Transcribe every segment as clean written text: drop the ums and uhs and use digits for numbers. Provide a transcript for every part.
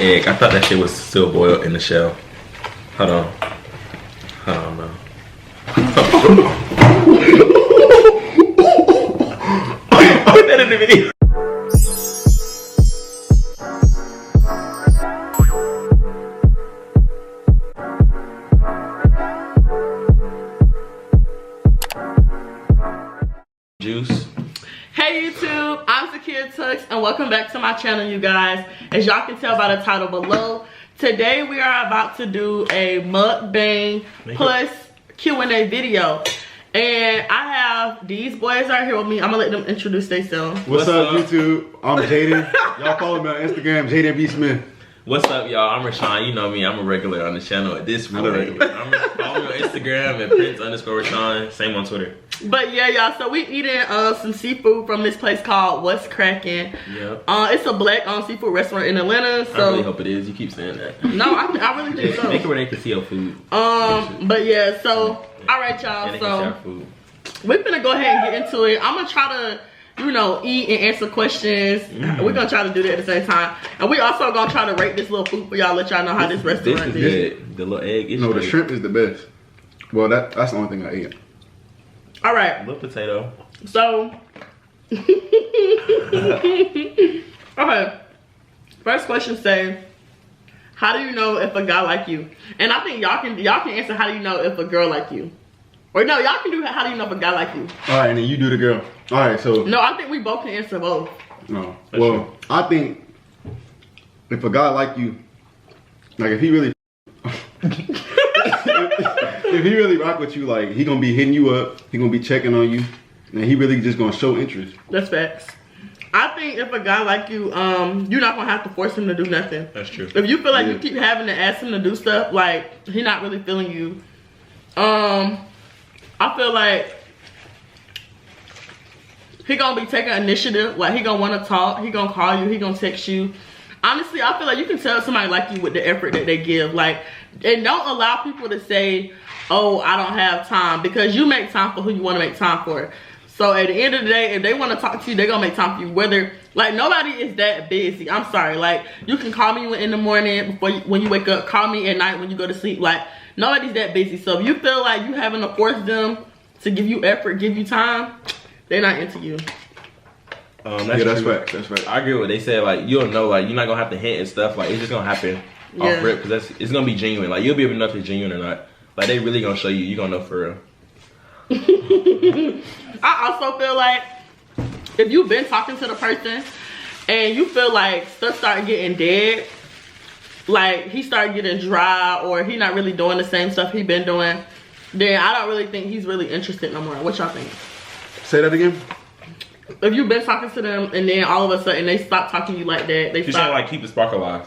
egg. I thought that shit was still boiled in the shell. Hold on. Hold on, bro. Put that in the video. Juice. Hey YouTube, I'm Zakia and welcome back to my channel, you guys. As y'all can tell by the title below, today we are about to do a mukbang plus Q&A video. And I have these boys right here with me. I'm gonna let them introduce themselves. What's up, YouTube? I'm Jaden. Y'all follow me on Instagram, jadenbsmith. What's up, y'all? I'm Rashan. You know me. I'm a regular on the channel at this point. Follow me on Instagram at Prince_Rashan. Same on Twitter. But yeah, y'all. So we eating some seafood from this place called What's Crackin'. Yep. It's a black seafood restaurant in Atlanta. So I really hope it is. You keep saying that. No, I really think so. Make it where they can see your food. But yeah. So all right, y'all. So we're gonna go ahead and get into it. I'm gonna try to, you know, eat and answer questions. We're gonna try to do that at the same time. And we also gonna try to rate this little food for y'all, let y'all know how this restaurant is. Good. The little egg is No, good. the shrimp is the best. Well, that's the only thing I ate. All right. Little potato. So, okay. First question say, how do you know if a guy like you? And I think y'all can answer how do you know if a girl like you? Or no, y'all can do how do you know if a guy like you? All right, and then you do the girl. All right, so. No, I think we both can answer both. No. Well, I think if a guy like you, like if he really, if he really rock with you, like he gonna be hitting you up, he gonna be checking on you, and he really just gonna show interest. That's facts. I think if a guy like you, you're not gonna have to force him to do nothing. That's true. If you feel like you keep having to ask him to do stuff, like he not really feeling you, I feel like he gonna be taking initiative. Like he gonna want to talk. He gonna call you. He gonna text you. Honestly, I feel like you can tell somebody like you with the effort that they give. Like, and don't allow people to say, "Oh, I don't have time," because you make time for who you want to make time for. So at the end of the day, if they want to talk to you, they're gonna make time for you. Whether like nobody is that busy. I'm sorry. Like you can call me in the morning before when you wake up. Call me at night when you go to sleep. Like nobody's that busy. So if you feel like you having to force them to give you effort, give you time, they're not into you. That's fact. That's right. I agree with what they said. Like you'll know, like you're not gonna have to hint and stuff. Like it's just gonna happen off rip because it's gonna be genuine. Like you'll be able to know if it's genuine or not. Like they really gonna show you. You gonna know for real. I also feel like if you've been talking to the person and you feel like stuff started getting dead, like he started getting dry or he not really doing the same stuff he been doing, then I don't really think he's really interested no more. What y'all think? Say that again. If you've been talking to them and then all of a sudden they stop talking to you like that, they You stop. should like keep the spark alive.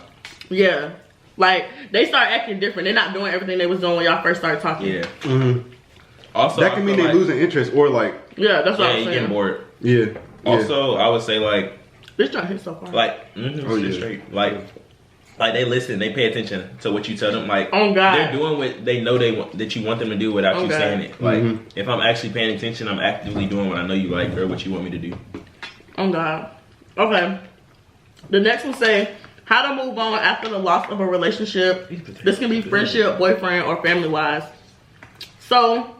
Yeah, like they start acting different. They're not doing everything they was doing when y'all first started talking. Yeah. Also, that can mean they losing interest or like. Yeah, that's what I'm saying. Getting bored. Yeah. Also, I would say like. This trying to hit so far. Like, straight. Like they listen, they pay attention to what you tell them. Like, oh God, they're doing what they know that you want them to do without you saying it. Like, if I'm actually paying attention, I'm actively doing what I know you like or what you want me to do. Oh God. Okay. The next one say, how to move on after the loss of a relationship. This can be friendship, boyfriend, or family wise. So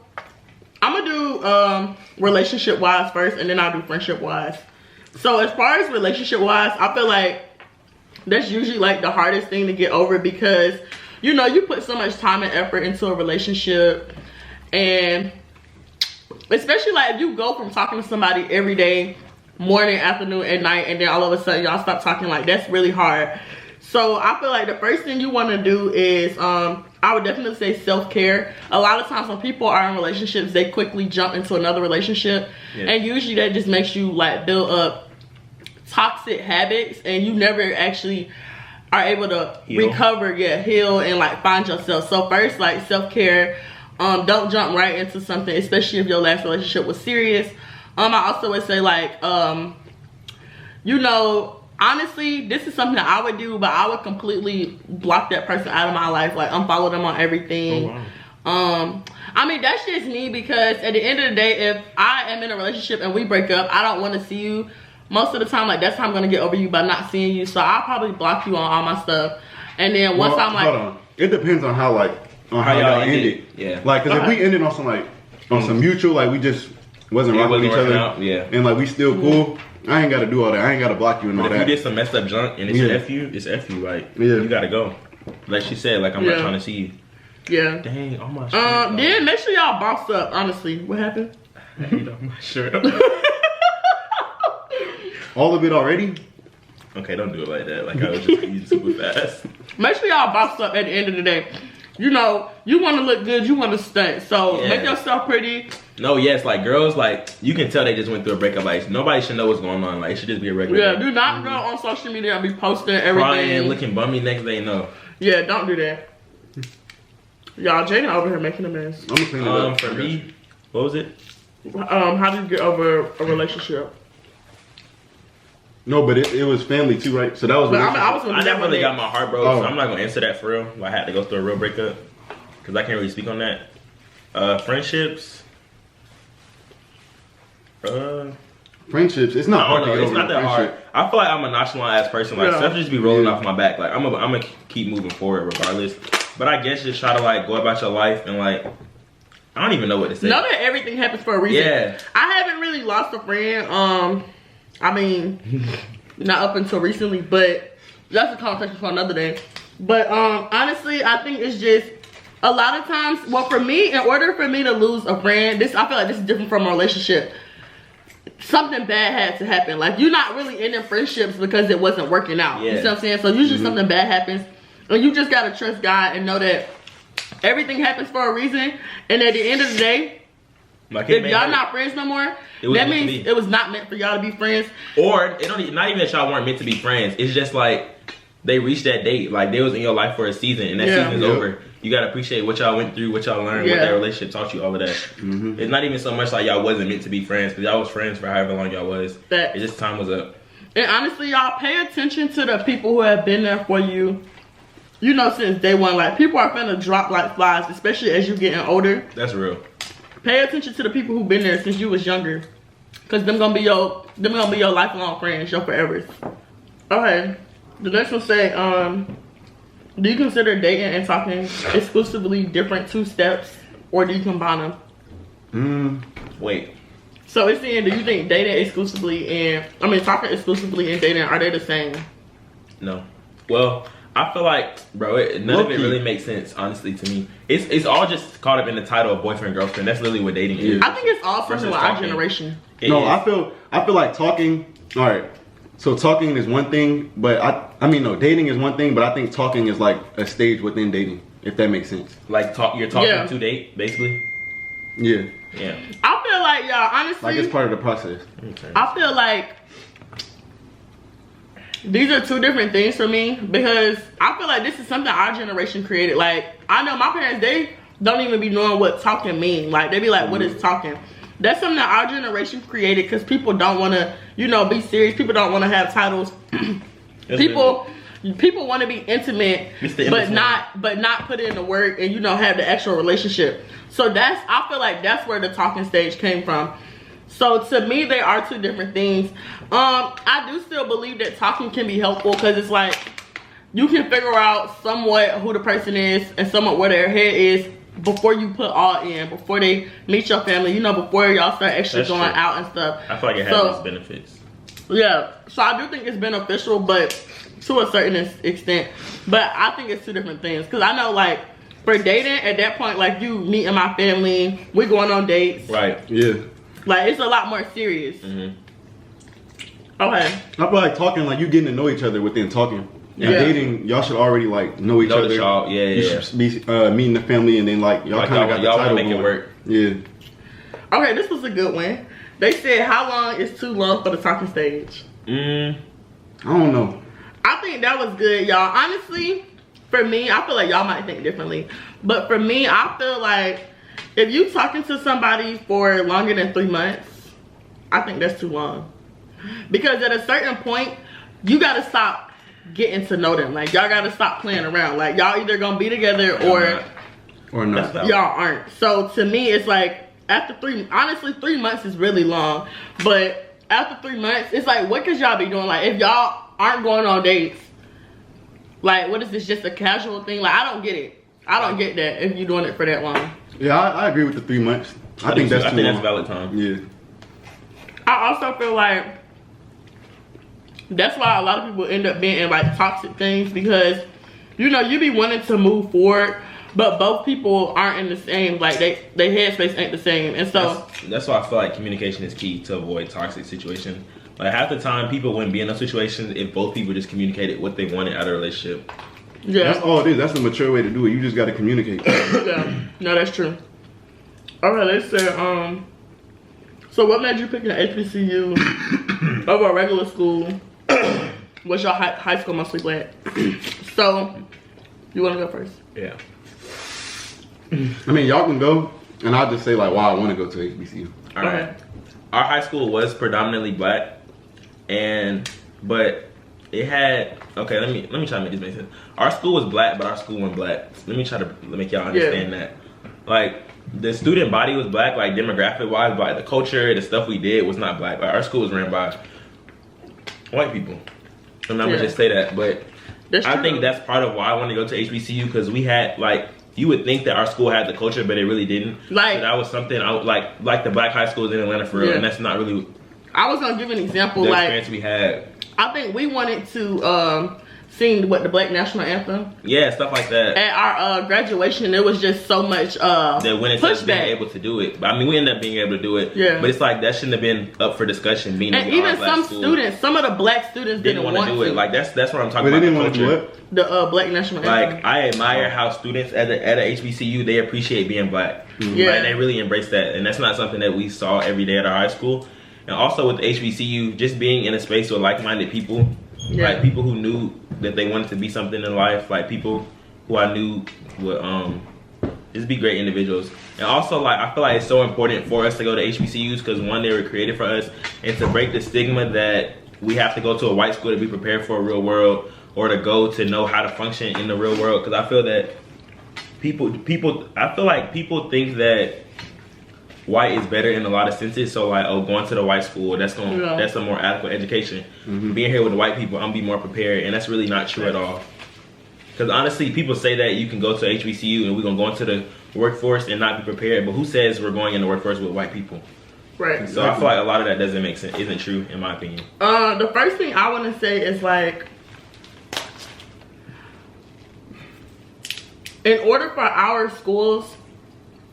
I'm gonna do relationship wise first, and then I'll do friendship wise. So as far as relationship wise, I feel like that's usually like the hardest thing to get over because you know you put so much time and effort into a relationship, and especially like if you go from talking to somebody every day, morning, afternoon, and night, and then all of a sudden y'all stop talking, like that's really hard. So I feel like the first thing you want to do is I would definitely say self-care. A lot of times when people are in relationships, they quickly jump into another relationship, and usually that just makes you like build up toxic habits, and you never actually are able to recover, heal, and like find yourself. So first, like self-care. Don't jump right into something, especially if your last relationship was serious. I also would say like you know, honestly, this is something that I would do, but I would completely block that person out of my life, like unfollow them on everything. Oh, wow. I mean, that's just me because at the end of the day, if I am in a relationship and we break up, I don't want to see you most of the time, like, that's how I'm gonna get over you, by not seeing you. So I'll probably block you on all my stuff. And then once I'm like, hold on. It depends on how y'all ended. Yeah. Like, cause if we ended on some mutual, like we just wasn't rocking with each other. Out, yeah. And like we still cool. I ain't gotta do all that. I ain't gotta block you and all but that. If you did some messed up junk and it's F you, it's F you. Like, you gotta go. Like she said, like, I'm not trying to see you. Yeah. Dang, oh my then make sure y'all boss up, honestly. What happened? I hate on my shirt. All of it already? Okay, don't do it like that. Like, I was just eating super fast. Make sure y'all boss up at the end of the day. You know, you want to look good, you want to stunt. So make yourself pretty. No, yes, like girls, like you can tell they just went through a breakup. Like nobody should know what's going on. Like it should just be a regular. Yeah, do not go on social media and be posting everything. Crying, looking bummy next day. No. Yeah, don't do that. Y'all, Jaden over here making a mess. I'm gonna clean it up. For me, what was it? How do you get over a relationship? No, but it was family too, right? So that was. I never really got my heart broke, so I'm not gonna answer that for real. I had to go through a real breakup because I can't really speak on that. Friendships. Friendships. It's not hard to get over. It's not that hard. I feel like I'm a nonchalant ass person. Like stuff just be rolling off my back. Like I'm gonna keep moving forward regardless. But I guess just try to like go about your life and like I don't even know what to say. Know that everything happens for a reason. Yeah. I haven't really lost a friend. I mean, not up until recently, but that's a conversation for another day. But honestly, I think it's just a lot of times. Well, for me, in order for me to lose a friend, I feel like this is different from a relationship. Something bad had to happen. Like you're not really ending friendships because it wasn't working out. Yeah. You see what I'm saying? So usually something bad happens, and you just gotta trust God and know that everything happens for a reason. And at the end of the day, like if y'all not friends no more, that means it was not meant for y'all to be friends. Or it don't not even that y'all weren't meant to be friends. It's just like they reached that date. Like they was in your life for a season, and that season's over. You gotta appreciate what y'all went through, what y'all learned, what that relationship taught you, all of that. It's not even so much like y'all wasn't meant to be friends, because y'all was friends for however long y'all was. It's just time was up. And honestly, y'all pay attention to the people who have been there for you. You know, since day one, like people are finna drop like flies, especially as you getting older. That's real. Pay attention to the people who've been there since you was younger, cause them gonna be your lifelong friends, your forevers. Okay, the next one say, do you consider dating and talking exclusively different two steps, or do you combine them? Wait. So it's saying, do you think dating exclusively and talking exclusively and dating, are they the same? No. Well, I feel like, bro, none of it really makes sense, honestly, to me. It's all just caught up in the title of boyfriend, girlfriend. That's literally what dating is. I think it's all something with our generation. I feel like talking, all right, so talking is one thing, but dating is one thing, but I think talking is like a stage within dating, if that makes sense. Like you're talking to date, basically? Yeah. Yeah. I feel like, y'all, honestly, like it's part of the process. I feel like these are two different things for me, because I feel like this is something our generation created. Like, I know my parents, they don't even be knowing what talking mean. Like, they be like, what is talking? That's something that our generation created because people don't want to, be serious. People don't want to have titles. People want to be intimate, but not put in the work and, have the actual relationship. So I feel like that's where the talking stage came from. So to me, they are two different things. I do still believe that talking can be helpful, because it's like you can figure out somewhat who the person is and somewhat where their head is before you put all in, before they meet your family, before y'all start actually going out and stuff. I feel like it has its benefits. Yeah, so I do think it's beneficial, but to a certain extent. But I think it's two different things, because I know, like, for dating, at that point, like, you meeting my family, we going on dates. Right. Yeah. Like, it's a lot more serious. Okay. I feel like talking, like, you getting to know each other within talking. And dating, y'all should already, like, know each other. You should be meeting the family, and then, like, y'all kind of got the title make it work. Yeah. Okay, this was a good one. They said, how long is too long for the talking stage? I don't know. I think that was good, y'all. Honestly, for me, I feel like y'all might think differently. But for me, I feel like if you talking to somebody for longer than 3 months, I think that's too long. Because at a certain point, you got to stop getting to know them. Like, y'all got to stop playing around. Like, y'all either going to be together or not. Y'all aren't. So to me, it's like, after 3 months is really long. But after 3 months, it's like, what could y'all be doing? Like, if y'all aren't going on dates, like, what is this, just a casual thing? Like, I don't get it. I don't get that if you're doing it for that long. Yeah, I agree with the 3 months. I think that's valid time. Yeah. I also feel like that's why a lot of people end up being in like toxic things, because you know, you be wanting to move forward, but both people aren't in the same, like they headspace ain't the same. And so that's why I feel like communication is key to avoid toxic situations. Like half the time people wouldn't be in those situations if both people just communicated what they wanted out of a relationship. Yeah, that's all it is. That's the mature way to do it. You just got to communicate. Yeah, no, that's true. Okay, let's say, so what made you pick an HBCU over a regular school? Was your high school mostly black? So, you want to go first? Yeah. I mean, y'all can go, and I'll just say like why I want to go to HBCU. All right. Okay. Our high school was predominantly black, but it had, okay, let me try to make this make sense. Our school was black, but our school wasn't black. Let me try to make y'all understand that. Like, the student body was black, like demographic wise, but the culture, the stuff we did was not black. Like, our school was ran by white people. I'm not gonna just say that, but I think that's part of why I wanted to go to HBCU, because we had, like, you would think that our school had the culture, but it really didn't. Like, so that was something I would like the black high schools in Atlanta for real, and that's not really. I was gonna give an example. The like experience we had. I think we wanted to sing the Black National Anthem. Yeah, stuff like that. At our graduation, there was just so much that when it's being able to do it. I mean, we ended up being able to do it. Yeah. But it's like that shouldn't have been up for discussion. Being and even some students, some of the black students didn't want to do it. Like that's what I'm talking about. They didn't want to do it. The Black National Anthem. Like, I admire how students at a HBCU, they appreciate being black. Mm-hmm. Yeah. Right? They really embrace that, and that's not something that we saw every day at our high school. And also with the HBCU, just being in a space with like-minded people, like people who knew that they wanted to be something in life, like people who I knew would just be great individuals. And also, like, I feel like it's so important for us to go to HBCUs because one, they were created for us, and to break the stigma that we have to go to a white school to be prepared for a real world, or to go to know how to function in the real world. Because I feel that people think that white is better in a lot of senses. So like, oh, going to the white school, that's a more adequate education. Mm-hmm. Being here with the white people, I'm gonna be more prepared, and that's really not true at all. Because honestly, people say that you can go to HBCU and we're gonna go into the workforce and not be prepared, but who says we're going in the workforce with white people? Right. So I feel like a lot of that doesn't make sense, isn't true in my opinion. The first thing I want to say is, like, in order for our schools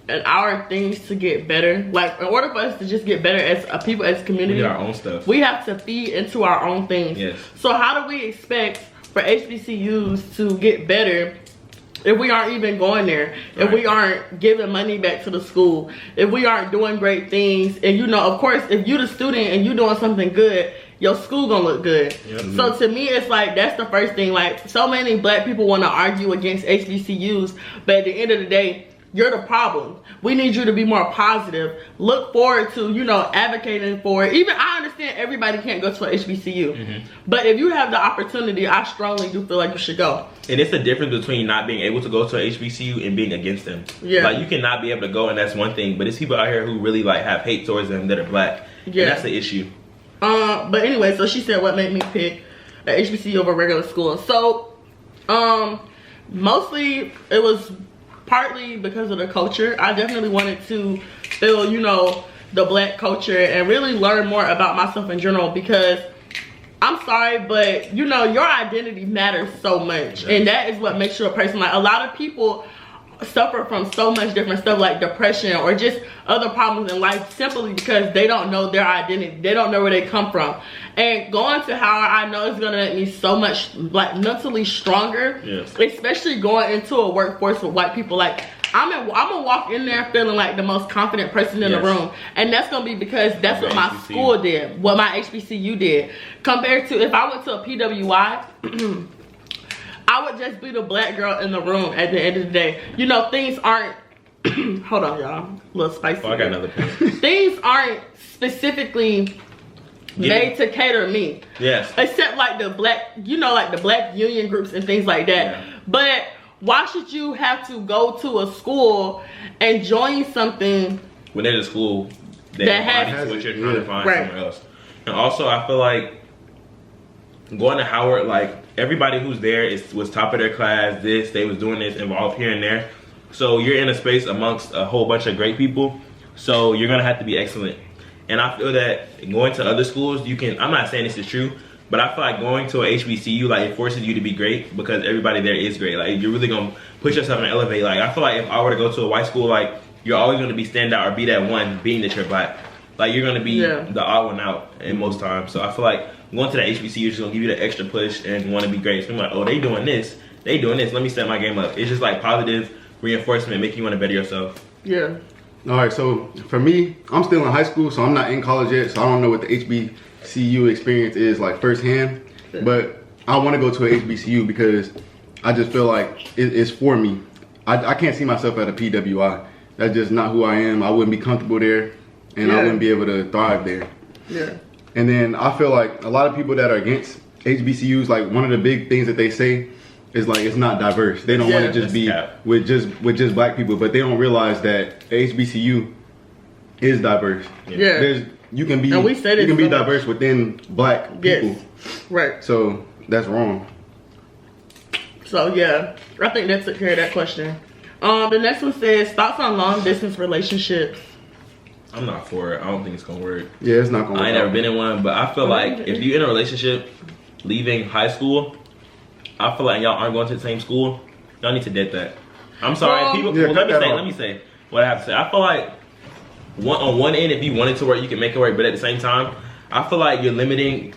and our things to get better, like, in order for us to just get better as a people, as a community, we get our own stuff. We have to feed into our own things. Yes. So how do we expect for HBCUs to get better if we aren't even going there, if we aren't giving money back to the school, if we aren't doing great things? And you know, of course, if you're the student and you're doing something good, your school gonna look good. Yep. So to me, it's like, that's the first thing. Like, so many black people want to argue against HBCUs, but at the end of the day, you're the problem. We need you to be more positive. Look forward to, you know, advocating for it. Even, I understand everybody can't go to a HBCU. But if you have the opportunity, I strongly do feel like you should go. And it's the difference between not being able to go to a HBCU and being against them. Yeah. Like, you cannot be able to go, and that's one thing. But it's people out here who really, like, have hate towards them that are black. Yeah. And that's the issue. But anyway, so she said what made me pick a HBCU over regular school. So, mostly it was partly because of the culture. I definitely wanted to feel, you know, the black culture and really learn more about myself in general, because I'm sorry, but you know, your identity matters so much. And that is what makes you a person. Like, a lot of people suffer from so much different stuff, like depression or just other problems in life, simply because they don't know their identity. They don't know where they come from. And going to Howard, I know it's gonna make me so much, like, mentally stronger. Yes. Especially going into a workforce with white people. Like, I'm gonna walk in there feeling like the most confident person in the room, and that's gonna be because that's what my school did, what my HBCU did, compared to if I went to a PWI. I would just be the black girl in the room at the end of the day. You know, things aren't hold on, y'all, a little spicy. Oh, I got another point. Things aren't specifically made to cater me. Yes. Except like the black, you know, like the black union groups and things like that. Yeah. But why should you have to go to a school and join something when there's a school that has what you're trying to find somewhere else? And also, I feel like going to Howard, like everybody who's there was top of their class. They was doing this, involved here and there. So you're in a space amongst a whole bunch of great people. So you're gonna have to be excellent. And I feel that going to other schools, you can. I'm not saying this is true, but I feel like going to a HBCU, like it forces you to be great because everybody there is great. Like you're really gonna put yourself in an elevate. Like I feel like if I were to go to a white school, like you're always gonna be stand out or be that one, being that you're black. Like you're gonna be the odd one out in most times. So I feel like going to the HBCU is gonna give you the extra push and want to be great. So I'm like, oh, they doing this. Let me step my game up. It's just like positive reinforcement, making you want to better yourself. Yeah. All right, so for me, I'm still in high school, so I'm not in college yet, so I don't know what the HBCU experience is like firsthand. Yeah. But I want to go to a HBCU because I just feel like it's for me. I can't see myself at a PWI. That's just not who I am. I wouldn't be comfortable there, and I wouldn't be able to thrive there. Yeah. And then I feel like a lot of people that are against HBCUs, like one of the big things that they say is like it's not diverse. They don't want to just be with just black people, but they don't realize that HBCU is diverse. Yeah. You can be diverse within black people. Right. So that's wrong. So yeah, I think that took care of that question. The next one says thoughts on long distance relationships. I'm not for it. I don't think it's gonna work. Yeah, it's not gonna work. I ain't never been in one, but I feel like if you're in a relationship leaving high school, I feel like y'all aren't going to the same school. Y'all need to date that. I'm sorry, let me say what I have to say. I feel like on one end, if you want it to work, you can make it work. But at the same time, I feel like you're limiting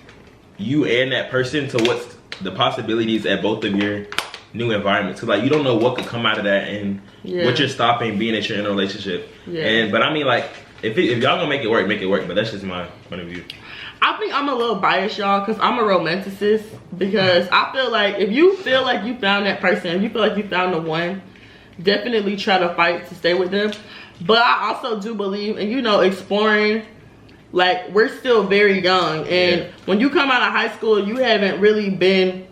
you and that person to what's the possibilities at both of your new environments. So like you don't know what could come out of that and what you're stopping being that you're in a relationship. Yeah. But I mean, like if y'all gonna make it work, make it work. But that's just my point of view. I think I'm a little biased, y'all, because I'm a romanticist. Because I feel like if you feel like you found that person, if you feel like you found the one, definitely try to fight to stay with them. But I also do believe in, exploring. Like, we're still very young. And when you come out of high school, you haven't really been,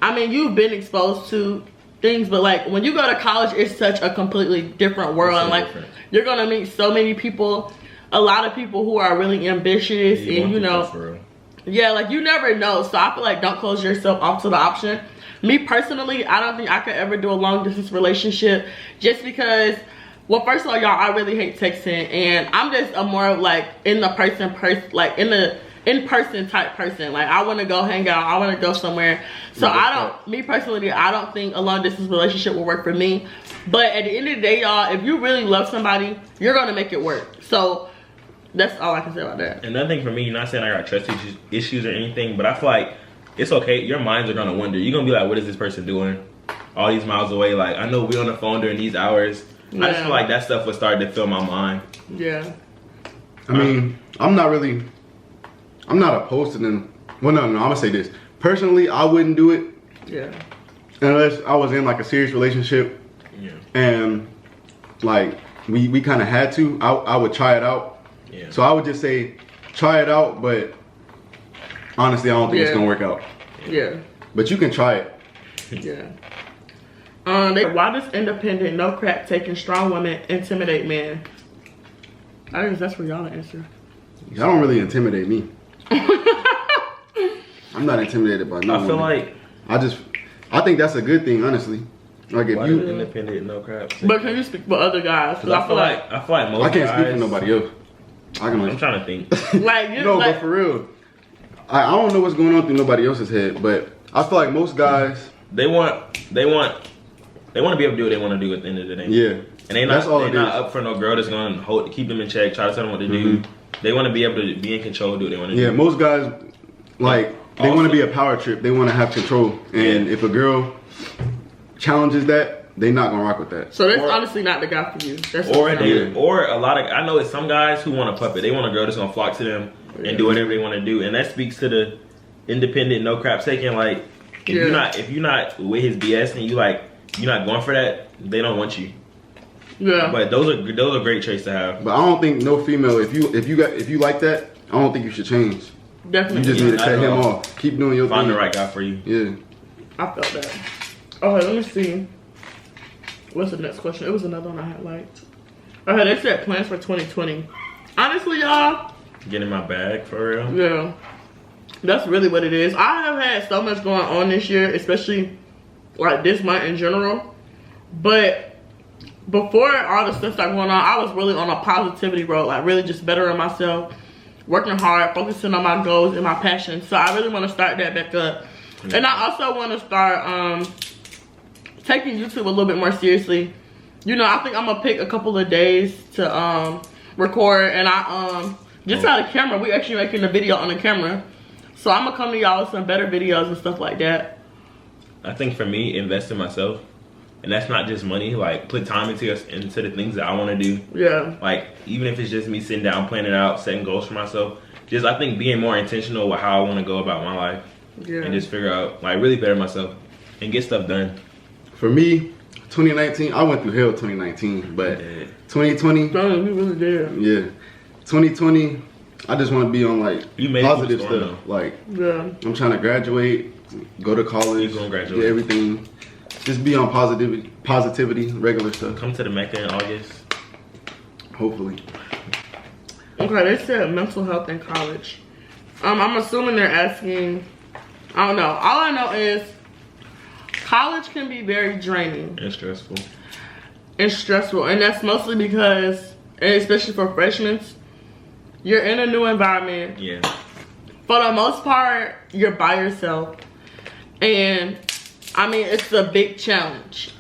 you've been exposed to things. But, like, when you go to college, it's such a completely different world. And, like, you're going to meet so many people. A lot of people who are really ambitious and like you never know. So I feel like don't close yourself off to the option. Me personally, I don't think I could ever do a long distance relationship just because, well, first of all, y'all, I really hate texting and I'm just a more of like in person type person. Like I want to go hang out, I want to go somewhere. So me personally, I don't think a long distance relationship will work for me. But at the end of the day, y'all, if you really love somebody, you're gonna make it work. So that's all I can say about that. Another thing for me, not saying I got trust issues or anything, but I feel like it's okay. Your minds are gonna wonder. You're gonna be like, what is this person doing all these miles away? Like, I know we're on the phone during these hours. I just feel like that stuff was starting to fill my mind. Yeah. I'm not opposed to them. Well, no, I'm gonna say this. Personally, I wouldn't do it. Yeah. Unless I was in like a serious relationship. Yeah. And like we kind of had to. I would try it out. Yeah. So I would just say, try it out, but honestly, I don't think it's gonna work out. Yeah. But you can try it. Yeah. Why does independent, no crap taking strong women intimidate men? I guess that's for y'all to answer. Y'all don't really intimidate me. I'm not intimidated by no woman. I think that's a good thing, honestly. Like if you independent, no crap. But can you speak for other guys? Cause I feel like most I can't guys, speak for nobody else. I'm trying to think. But for real, I don't know what's going on through nobody else's head, but I feel like most guys they want to be able to do what they want to do at the end of the day. Yeah, and they're not up for no girl that's going to keep them in check, try to tell them what to do. They want to be able to be in control, do what they want to do. Yeah, most guys they want to be a power trip. They want to have control, and if a girl challenges that, they're not gonna rock with that. So that's honestly not the guy for you. Or a lot of, I know it's some guys who want a puppet. They want a girl that's gonna flock to them and do whatever they want to do, and that speaks to the independent, no crap taking. Like if you're not with his BS and you're not going for that, they don't want you. Yeah. But those are great traits to have. But I don't think no female, if you like that, I don't think you should change. Definitely. You just need to cut him off. Keep doing your thing. Find the right guy for you. Yeah. I felt that. Okay, let me see. What's the next question? It was another one I had liked. Okay, they said plans for 2020. Honestly, y'all, Get in my bag for real. Yeah. That's really what it is. I have had so much going on this year, especially like this month in general. But before all the stuff started going on, I was really on a positivity road, like really just bettering myself, working hard, focusing on my goals and my passions. So I really want to start that back up. And I also want to start taking YouTube a little bit more seriously. You know, I think I'm gonna pick a couple of days to record, and I just got a camera. We actually making a video on the camera, so I'm gonna come to y'all with some better videos and stuff like that. I think for me, invest in myself, and that's not just money. Like, put time into the things that I want to do. Yeah. Like, even if it's just me sitting down, planning out, setting goals for myself. Just, I think, being more intentional with how I want to go about my life. Yeah. And just figure out, like, really better myself and get stuff done. For me, 2019, I went through hell 2019, but 2020, we really did. Yeah, 2020, I just want to be on like positive stuff. Like, I'm trying to graduate, go to college, get everything. Just be on positivity, regular stuff. Come to the Mecca in August. Hopefully. Okay, they said mental health in college. I'm assuming they're asking. I don't know. All I know is college can be very draining and stressful. And that's mostly because, and especially for freshmen, you're in a new environment. Yeah. For the most part, you're by yourself. And I mean, it's a big challenge.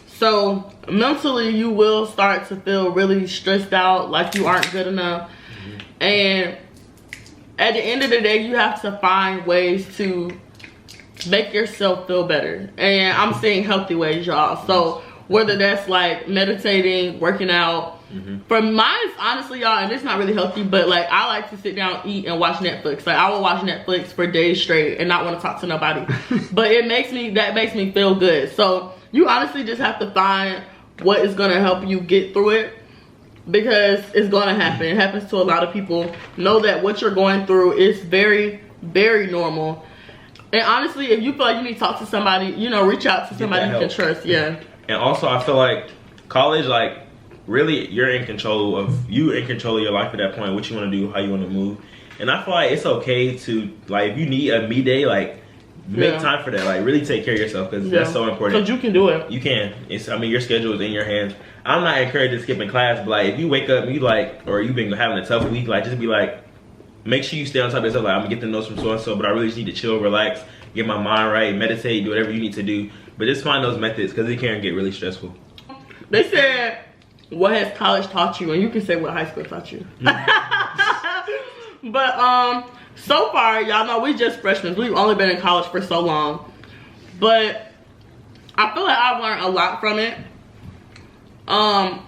So mentally, you will start to feel really stressed out, like you aren't good enough. And at the end of the day, you have to find ways to make yourself feel better. And I'm saying healthy ways, y'all. So whether that's like meditating, working out. For mine, honestly, y'all, and it's not really healthy, but like I like to sit down, eat, and watch Netflix. Like I will watch Netflix for days straight and not want to talk to nobody. But that makes me feel good. So you honestly just have to find what is gonna help you get through it, because it's gonna happen. It happens to a lot of people. Know that what you're going through is very, very normal. And honestly, if you feel like you need to talk to somebody, you know, reach out to somebody you can trust. Yeah. And also, I feel like college, like, really, you're in control of your life at that point, what you want to do, how you want to move. And I feel like it's okay to, like, if you need a me day, like, make time for that. Like, really take care of yourself, because that's so important. Because you can do it. You can. I mean, your schedule is in your hands. I'm not encouraging skipping class, but, like, if you wake up and you, like, or you've been having a tough week, like, just be like, make sure you stay on top of yourself. Like, I'm going to get the notes from so-and-so, but I really just need to chill, relax, get my mind right, meditate, do whatever you need to do. But just find those methods, because it can get really stressful. They said, what has college taught you? And you can say what high school taught you. But so far, y'all know we just freshmen. We've only been in college for so long. But I feel like I've learned a lot from it. Well,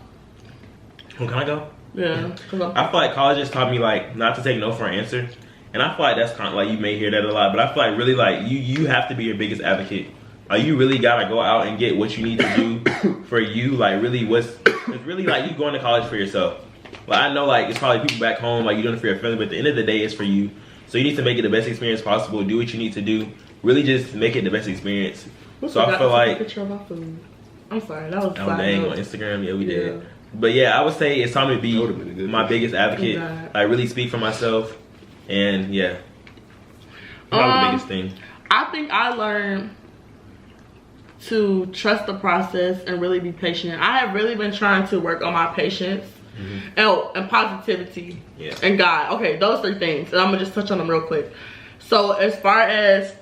can I go? Yeah. I feel like college has taught me, like, not to take no for an answer. And I feel like that's kind of like, you may hear that a lot, but I feel like really, like, you have to be your biggest advocate. Like, you really gotta go out and get what you need to do for you. Like, really, it's really like you going to college for yourself. Like, I know, like, it's probably people back home, like, you're doing it for your family, but at the end of the day, it's for you. So you need to make it the best experience possible. Do what you need to do. Really just make it the best experience. So I feel like, picture of my food. I'm sorry, that was dang, on Instagram. Yeah, we did. But yeah, I would say it's time to be my biggest advocate. I really speak for myself. And yeah, probably the biggest thing. I think I learned to trust the process and really be patient. I have really been trying to work on my patience and positivity and God. Okay, those three things. And I'm gonna just touch on them real quick. So as far as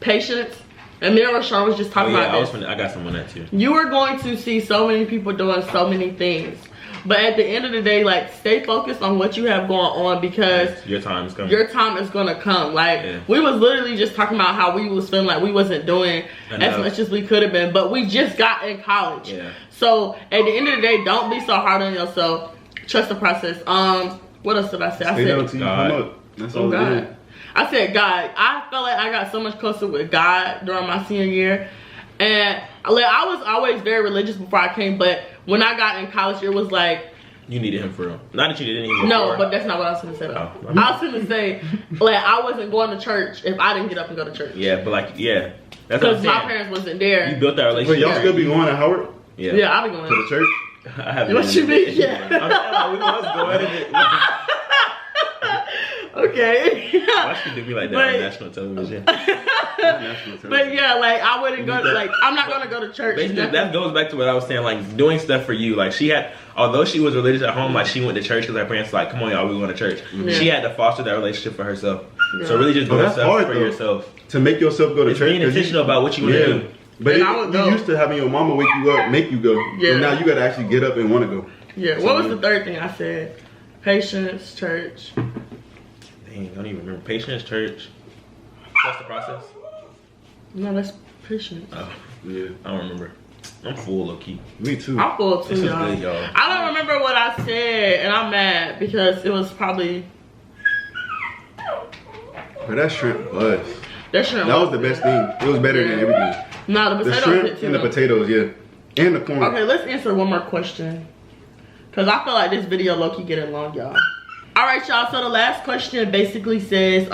patience, and me and Rashan was just talking about this. I got some on that too. You are going to see so many people doing so many things. But at the end of the day, like, stay focused on what you have going on, because your time is coming. Your time is gonna come. Like, we was literally just talking about how we was feeling like we wasn't doing as much as we could have been, but we just got in college. Yeah. So at the end of the day, don't be so hard on yourself. Trust the process. What else did I say? I said God. That's all God. I said God. I felt like I got so much closer with God during my senior year. And like, I was always very religious before I came, but when I got in college, it was like, you needed him for real. Not that you didn't even. No, but that's not what I was gonna say though. I was gonna say, like, I wasn't going to church if I didn't get up and go to church. Yeah, but like, yeah, that's because my parents wasn't there. You built that relationship. Wait, y'all still be going to Howard? Yeah, I'll be going to the church. I haven't. What you mean? Yeah. We was going to it. Okay. Why should you do me like that on national television? But yeah, like I wouldn't go. Like I'm not gonna go to church. Basically, that goes back to what I was saying. Like doing stuff for you. Like she had, although she was religious at home, like she went to church because her parents were like, come on, y'all, we going to church. Yeah. She had to foster that relationship for herself. Yeah. So really, just doing stuff for yourself. To make yourself go to church. Being intentional about what you want to do. But you used to having your mama wake you up, make you go. Yeah. And now you got to actually get up and want to go. Yeah. What was the third thing I said? Patience, church. Dang, I don't even remember. Patience, church. That's the process. No, that's patience. Oh, yeah. I don't remember. I'm full, low key. Me too. I'm full too, y'all. Good, y'all. I don't remember what I said, and I'm mad because it was probably. But that shrimp buzz. That was the best thing. It was better than everything. No, the potatoes shrimp and the potatoes, yeah. And the corn. Okay, let's answer one more question. Because I feel like this video low-key getting long, y'all. Alright, y'all. So the last question basically says,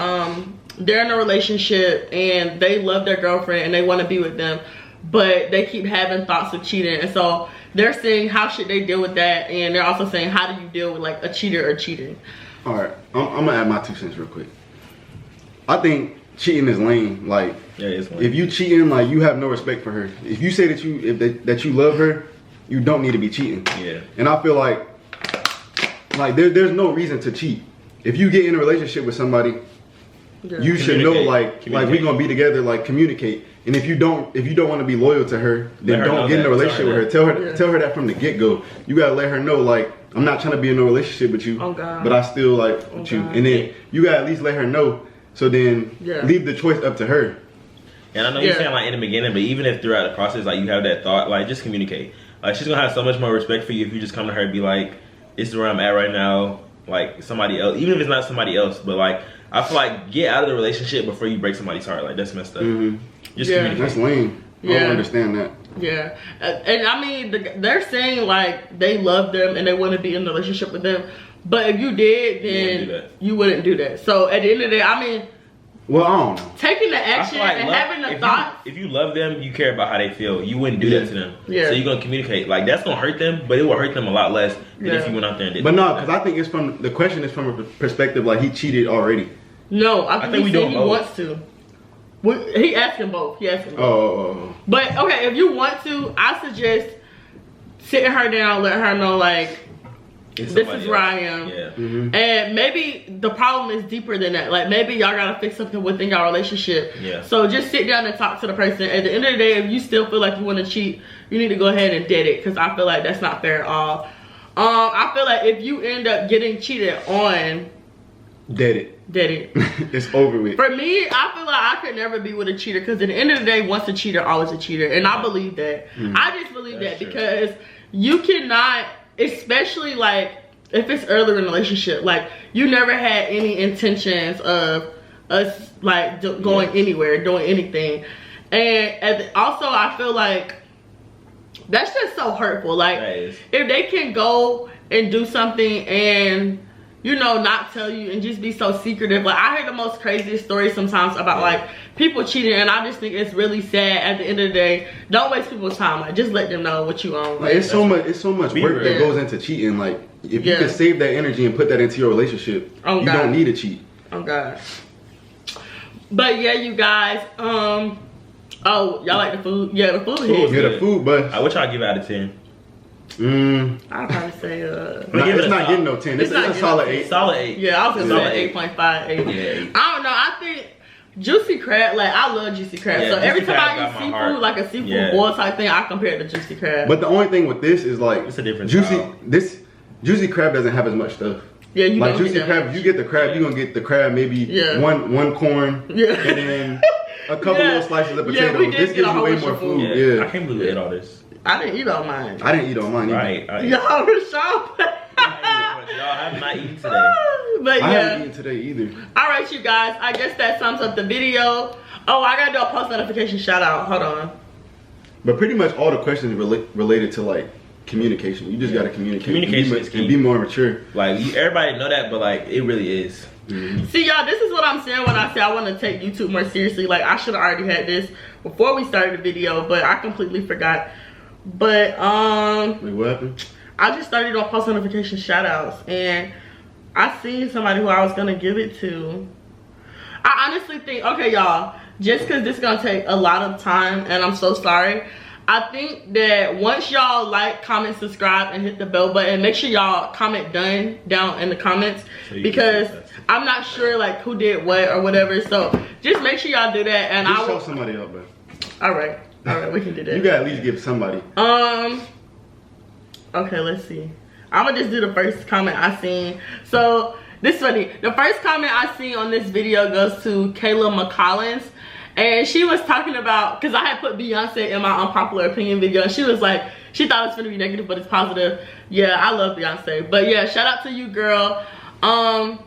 they're in a relationship and they love their girlfriend and they want to be with them, but they keep having thoughts of cheating. And so they're saying, how should they deal with that? And they're also saying, how do you deal with like a cheater or cheating? Alright, I'm going to add my 2 cents real quick. I think cheating is lame. Like, it's lame. If you cheating, like, you have no respect for her. If you say that you love her, you don't need to be cheating. Yeah. And I feel like there's no reason to cheat. If you get in a relationship with somebody, you should know like we gonna be together. Like communicate. And if you don't want to be loyal to her, then don't get in a relationship with her. Tell her that from the get go. You gotta let her know like I'm not trying to be in a relationship with you, but I still like with you. And then you gotta at least let her know. So then leave the choice up to her. And I know you're saying like in the beginning, but even if throughout the process like you have that thought, like just communicate. Like she's gonna have so much more respect for you if you just come to her and be like, this is where I'm at right now. Like somebody else, even if it's not somebody else, but like I feel like get out of the relationship before you break somebody's heart. Like that's messed up. Just communicate. That's lame. I don't understand that. Yeah, and I mean they're saying like they love them and they want to be in a relationship with them, but if you did, then you wouldn't do that. So at the end of the day, I mean, well, I don't know. Taking the action and having the thought. If you love them, you care about how they feel. You wouldn't do that to them. Yeah. So you're gonna communicate. Like that's gonna hurt them, but it will hurt them a lot less than if you went out there and did. But no, because I think it's from the question is from a perspective like he cheated already. No, I think he wants to. He asking both. He asking both. Oh. But okay, if you want to, I suggest sitting her down, let her know like this is where I am. Yeah. And maybe the problem is deeper than that. Like maybe y'all gotta fix something within y'all relationship. Yeah. So just sit down and talk to the person. At the end of the day, if you still feel like you want to cheat, you need to go ahead and dead it, because I feel like that's not fair at all. I feel like if you end up getting cheated on, dead it. It's over with. For me, I feel like I could never be with a cheater, because at the end of the day, once a cheater, always a cheater. And I believe that. I just believe that because you cannot, especially like if it's earlier in the relationship, like you never had any intentions of us like going anywhere, doing anything. And also I feel like that's just so hurtful. Like if they can go and do something and not tell you and just be so secretive. Like I hear the most craziest stories sometimes about like people cheating, and I just think it's really sad. At the end of the day, don't waste people's time. Like just let them know what you own. Like, it's so much work that goes into cheating. Like if you can save that energy and put that into your relationship, you don't need to cheat. Oh God. But yeah, you guys. Oh, y'all like the food? Yeah, the food is good. The food, but what y'all give out of 10? I'd probably say it's not getting no 10. It's a solid 8. Solid 8. Yeah, I was gonna say 8.5, 8. Yeah. I don't know. I think juicy crab. Like I love juicy crab. So every time I eat seafood, like a seafood boil type thing, I compare it to juicy crab. But the only thing with this is like it's a different juicy crab doesn't have as much stuff. Yeah, you like juicy crab. If you get the crab, you're gonna get the crab maybe one corn. Yeah. And then a couple little slices of potatoes. Yeah, this gives you way more food. Yeah. I can't believe we ate all this. I didn't eat all mine. I didn't eat all mine either. Right. Y'all, Rashan. Y'all have not eaten today. But I haven't eaten today either. Alright, you guys. I guess that sums up the video. Oh, I gotta do a post notification shout out. Hold on. But pretty much all the questions related to like communication. You just gotta communicate. Communication is key. And be more mature. Like everybody know that, but like it really is. See y'all, this is what I'm saying when I say I want to take YouTube more seriously. Like I should have already had this before we started the video, but I completely forgot. But wait, what happened? I just started on post notification shout outs, and I see somebody who I was gonna give it to. I honestly think, okay, y'all, just because this is gonna take a lot of time, and I'm so sorry. I think that once y'all like, comment, subscribe, and hit the bell button, make sure y'all comment done down in the comments, because I'm not sure like who did what or whatever. So just make sure y'all do that, and I will show somebody up, bro. All right, we can do that. You gotta at least give somebody. Okay, let's see. I'm gonna just do the first comment I seen. So this is funny. The first comment I seen on this video goes to Kayla McCollins. And she was talking about, because I had put Beyonce in my unpopular opinion video, and she was like, she thought it's gonna be negative, but it's positive. Yeah, I love Beyonce. But yeah, shout out to you, girl. I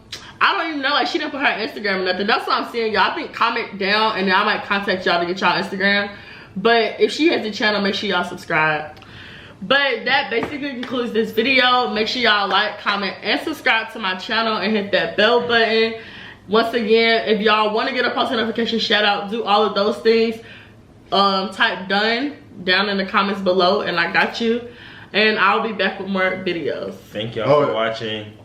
don't even know, like, she didn't put her Instagram or nothing. That's what I'm saying, y'all. I think comment down, and then I might contact y'all to get y'all Instagram. But if she has a channel, make sure y'all subscribe. But that basically concludes this video. Make sure y'all like, comment, and subscribe to my channel, and hit that bell button. Once again, if y'all want to get a post notification shout out, do all of those things. Type done down in the comments below, and I got you. And I'll be back with more videos. Thank y'all for watching.